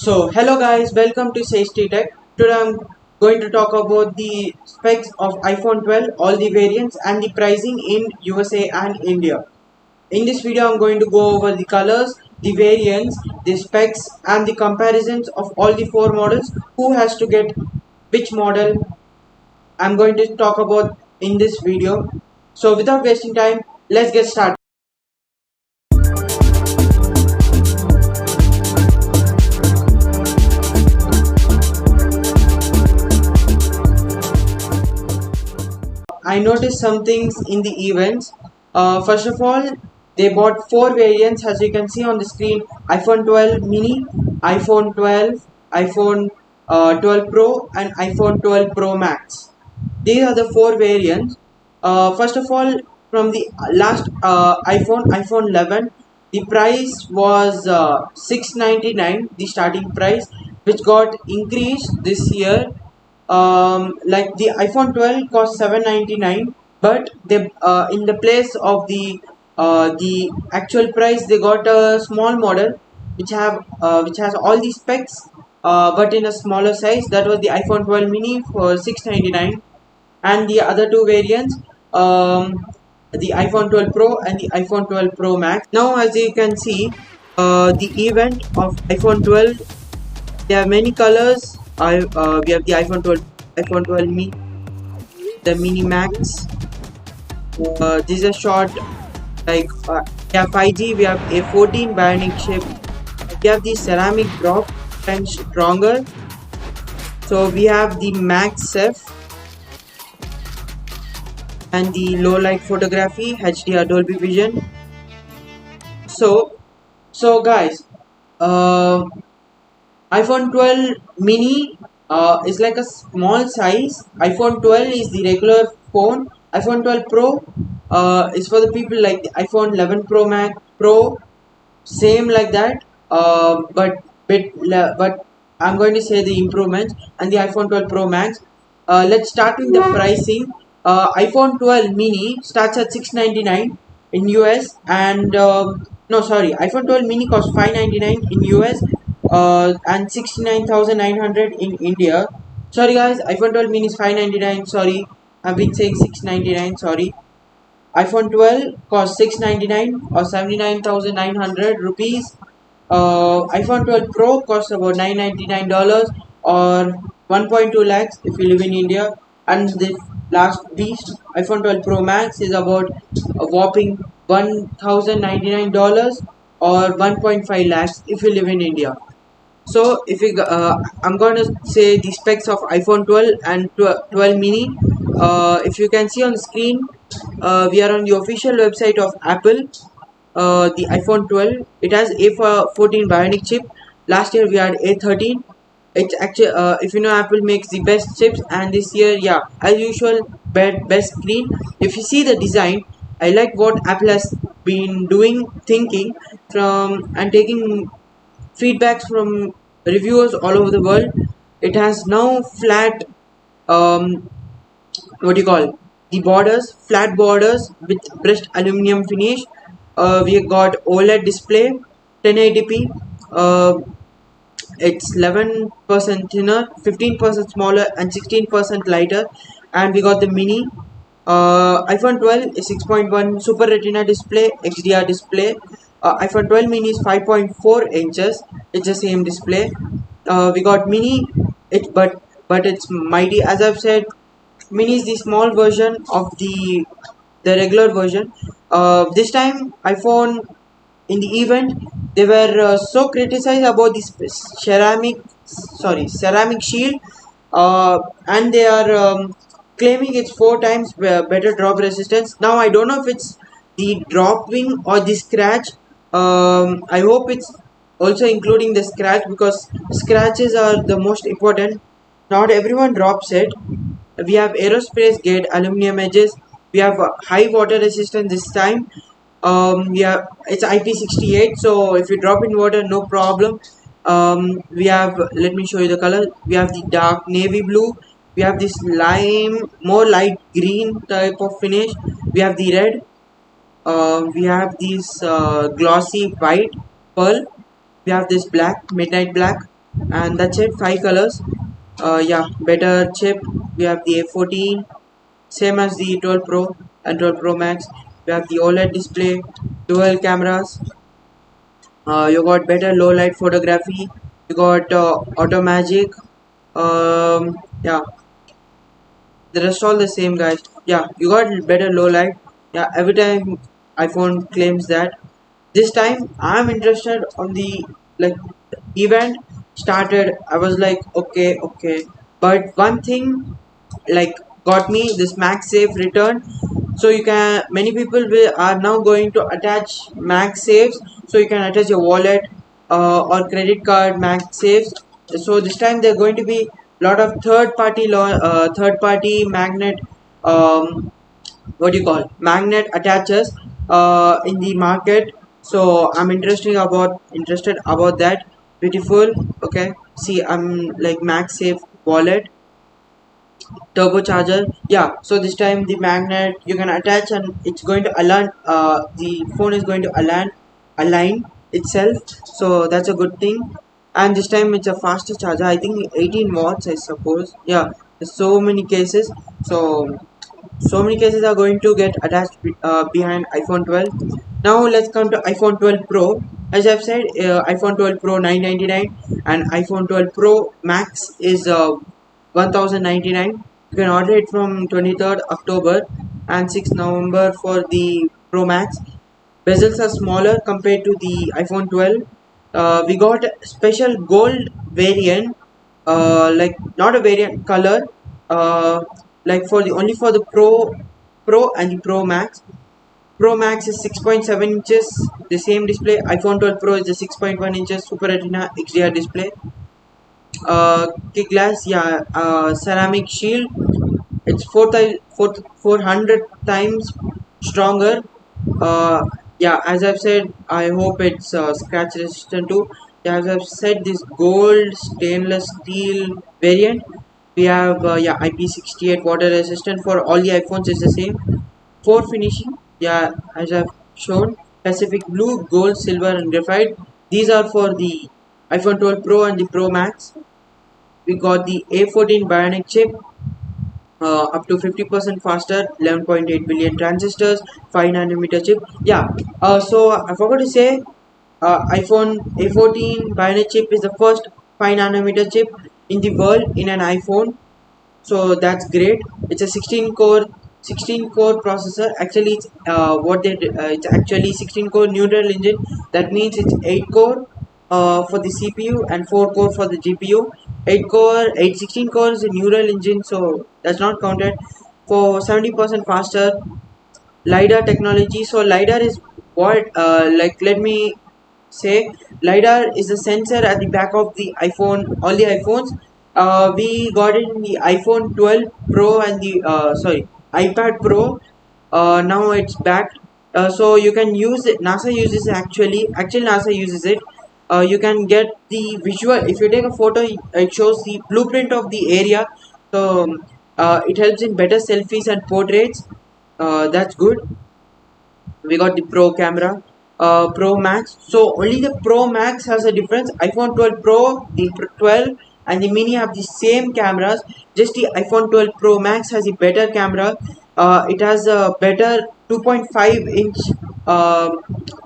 Hello guys, welcome to Safety Tech. Today I'm going to talk about the specs of iPhone 12, all the variants and the pricing in USA and India. In this video I'm going to go over the colors, the variants, the specs and the comparisons of all the four models, who has to get which model. I'm going to talk about in this video. So without wasting time, let's get started. I noticed some things in the events. First of all, they bought four variants as you can see on the screen: iPhone 12 mini, iPhone 12, iPhone 12 Pro, and iPhone 12 Pro Max. These are the four variants. First of all, from the last iPhone 11, the price was 699, the starting price, which got increased this year. Like the iPhone 12 cost 799, but they in the place of the actual price they got a small model which has all the specs, but in a smaller size. That was the iPhone 12 mini for 699, and the other two variants, the iPhone 12 Pro and the iPhone 12 Pro Max. Now as you can see, the event of iPhone 12, there are many colors. We have the iPhone 12 mini, the mini max. This is a short, like we have 5G, we have A14 bionic chip, we have the ceramic drop and stronger. So we have the Max F and the low light photography, HDR Dolby Vision. So guys, uh, iPhone 12 mini is like a small size. iPhone 12 is the regular phone. iPhone 12 Pro is for the people like the iPhone 11 Pro Max Pro, same like that. But I'm going to say the improvements and the iPhone 12 Pro Max. Let's start with the pricing. iPhone 12 mini starts at 699 in US, and no, sorry, iPhone 12 mini costs 599 in US, and 69,900 in India. Sorry guys, iPhone 12 mini is 599. Sorry, I've been saying 699. Sorry. iPhone 12 costs 699 or 79,900 rupees. iPhone 12 Pro costs about $999 or 1.2 lakhs if you live in India. And the last beast, iPhone 12 Pro Max, is about a whopping $1,099 or 1.5 lakhs if you live in India. So if you I'm going to say the specs of iPhone 12 and 12 mini. If you can see on the screen, we are on the official website of Apple. The iPhone 12, it has A14 bionic chip. Last year we had A13. It's actually, if you know, Apple makes the best chips, and this year, yeah, as usual, best screen. If you see the design, I like what Apple has been doing, thinking from and taking feedbacks from reviewers all over the world. It has now flat, um, what do you call, the borders, flat borders with brushed aluminum finish. We got OLED display, 1080p. It's 11% thinner, 15% smaller, and 16% lighter. And we got the mini. iPhone 12 is 6.1 Super Retina display, XDR display. iPhone 12 mini is 5.4 inches. It's the same display. We got mini, but it's mighty. As I've said, mini is the small version of the regular version. This time iPhone, in the event, they were so criticized about this ceramic shield, and they are claiming it's 4 times better drop resistance. Now I don't know if it's the dropping or the scratch. I hope it's also including the scratch, because scratches are the most important. Not everyone drops it. We have aerospace grade aluminum edges. We have high water resistance this time. Yeah, it's IP68, so if you drop in water, no problem. We have, let me show you the color. We have the dark navy blue. We have this lime, more light green type of finish. We have the red. We have this glossy white pearl. We have this black, midnight black. and that's it. 5 colors. Yeah, better chip. We have the A14, same as the 12 Pro and 12 Pro Max. We have the OLED display, dual cameras. You got better low light photography. You got auto magic. Yeah, the rest all the same, guys. Yeah, you got better low light. Yeah, every time iPhone claims that. This time I'm interested on the, like, event started. I was like, okay, okay, but one thing, like, got me this MagSafe return. So you can, many people will are now going to attach MagSafes, so you can attach your wallet or credit card MagSafes. So this time they're going to be lot of third party magnet, um, what do you call, magnet attachers in the market. So I'm interested about that. Beautiful. Okay, see, I'm like MagSafe wallet, turbocharger. Yeah, so this time the magnet you can attach and it's going to align, the phone is going to align itself. So that's a good thing. And this time it's a faster charger, I think 18 watts, I suppose. Yeah, there's so many cases. So many cases are going to get attached behind iPhone 12. Now let's come to iPhone 12 Pro. As I've said, iPhone 12 Pro 999 and iPhone 12 Pro Max is 1099. You can order it from 23rd October and 6th November for the Pro Max. Bezels are smaller compared to the iPhone 12. We got a special gold variant, like not a variant color, uh, like for the only for the Pro and the Pro Max. Pro Max is 6.7 inches, the same display. iPhone 12 Pro is the 6.1 inches Super Retina XDR display. Kick glass, yeah, ceramic shield. It's 400 times stronger. Uh, yeah, as I've said, I hope it's scratch resistant too. Yeah, as I've said, this gold stainless steel variant. We have yeah, IP68 water resistant for all the iPhones is the same. Four finishing, yeah, as I've shown, Pacific blue, gold, silver, and graphite. These are for the iPhone 12 Pro and the Pro Max. We got the A14 Bionic chip, up to 50% faster, 11.8 billion transistors, 5 nanometer chip. Yeah, so I forgot to say, iPhone A14 Bionic chip is the first 5 nanometer chip in the world in an iPhone. So that's great. It's a 16 core processor. Actually it's it's actually 16 core neural engine. That means it's 8 core for the CPU and 4 core for the GPU. 16 core is a neural engine, so that's not counted. For 70% faster LiDAR technology. So LiDAR is what, like, let me say, LiDAR is a sensor at the back of the iPhone, all the iPhones. We got it in the iPhone 12 Pro and the iPad Pro. Now it's back. So you can use it. NASA uses it actually NASA uses it. You can get the visual. If you take a photo, it shows the blueprint of the area. So it helps in better selfies and portraits. That's good. We got the Pro camera, Pro Max. So only the Pro Max has a difference. iPhone 12 Pro, the 12 and the Mini have the same cameras. Just the iPhone 12 Pro Max has a better camera. It has a better 2.5-inch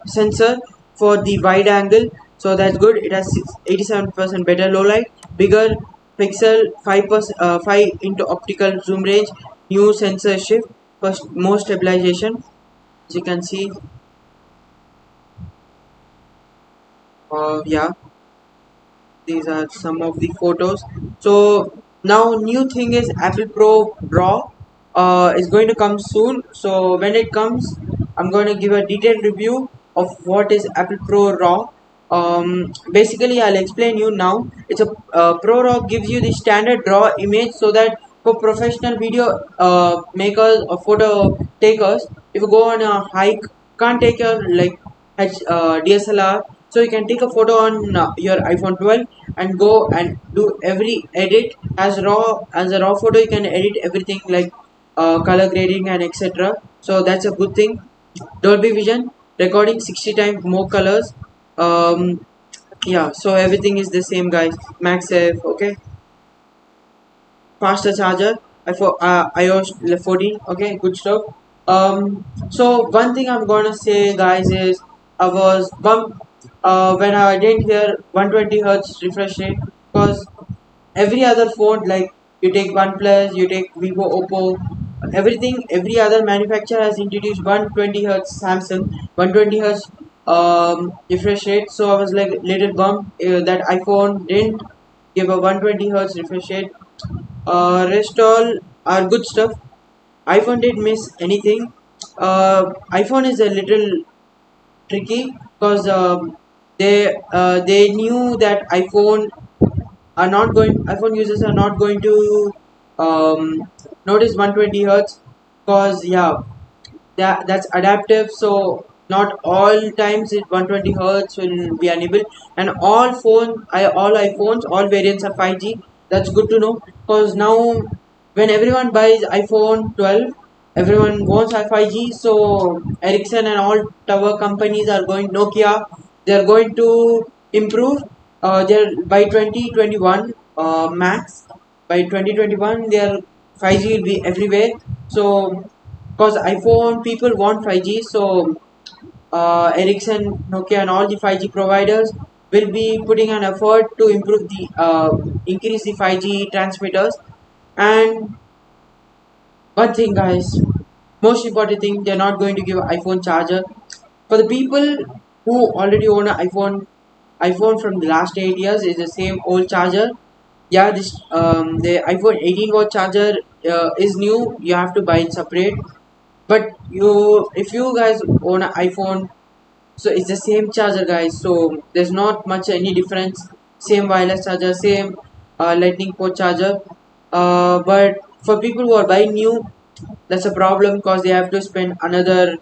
sensor for the wide angle. So that's good. It has 87% better low light, bigger pixel, 5%, 5 into optical zoom range, new sensor shift, first more stabilization. As you can see, yeah, these are some of the photos. So now new thing is Apple Pro Raw is going to come soon. So when it comes, I'm going to give a detailed review of what is Apple Pro Raw. Basically I'll explain you now. It's a Pro Raw gives you the standard raw image, so that for professional video makers or photo takers, if you go on a hike, can't take your like DSLR, so you can take a photo on your iPhone 12 and go and do every edit as a raw photo. You can edit everything like color grading and etc. So that's a good thing. Dolby Vision recording 60 times more colors. um, Yeah, so everything is the same, guys. MagSafe, okay. Faster charger. iOS 14, okay, good stuff. So one thing I'm gonna say, guys, is I was bummed when I didn't hear 120 hertz refresh rate, because every other phone, like you take OnePlus, you take Vivo, Oppo, everything, every other manufacturer has introduced 120 hertz. Samsung 120 hertz refresh rate. So I was like little bummed that iPhone didn't give a 120 hertz refresh rate. Rest all are good stuff. iPhone did miss anything. iPhone is a little tricky because they knew that iPhone users are not going to notice 120 hertz, because yeah, that's adaptive. So not all times it 120 hertz will be enabled, and all iPhones, all variants are 5G. That's good to know, because now when everyone buys iPhone 12, everyone wants 5G. So Ericsson and all tower companies are going, Nokia, they are going to improve their by 2021 max. By 2021 their 5G will be everywhere. So because iPhone people want 5G, so Ericsson, Nokia, and all the 5G providers will be putting an effort to improve the increase the 5G transmitters. And one thing, guys, most important thing, they're not going to give iPhone charger for the people who already own an iPhone from the last 8 years. Is the same old charger. Yeah, this the iPhone 18 watt charger is new. You have to buy it separate. But if you guys own an iPhone, so it's the same charger, guys. So there's not much any difference. Same wireless charger, same lightning port charger. But for people who are buying new, that's a problem, because they have to spend another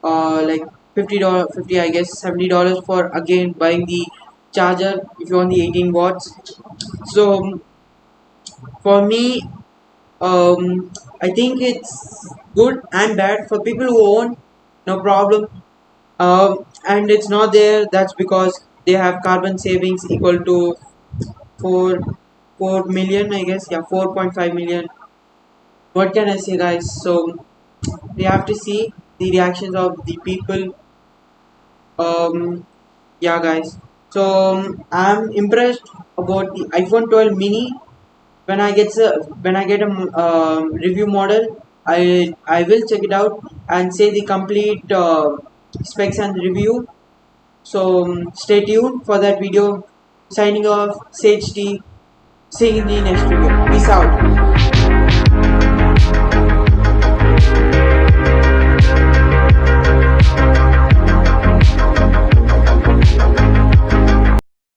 like $50, 50, I guess $70 for again buying the charger if you want the 18 watts. So for me, I think it's good and bad. For people who own, no problem. And it's not there, that's because they have carbon savings equal to 4 4 million, I guess. Yeah, 4.5 million. What can I say, guys? So we have to see the reactions of the people. Yeah, guys, so I'm impressed about the iPhone 12 mini. When I get a review model, I will check it out and say the complete specs and review. So stay tuned for that video. Signing off, Sage T. Seeing you in the next video. Peace out.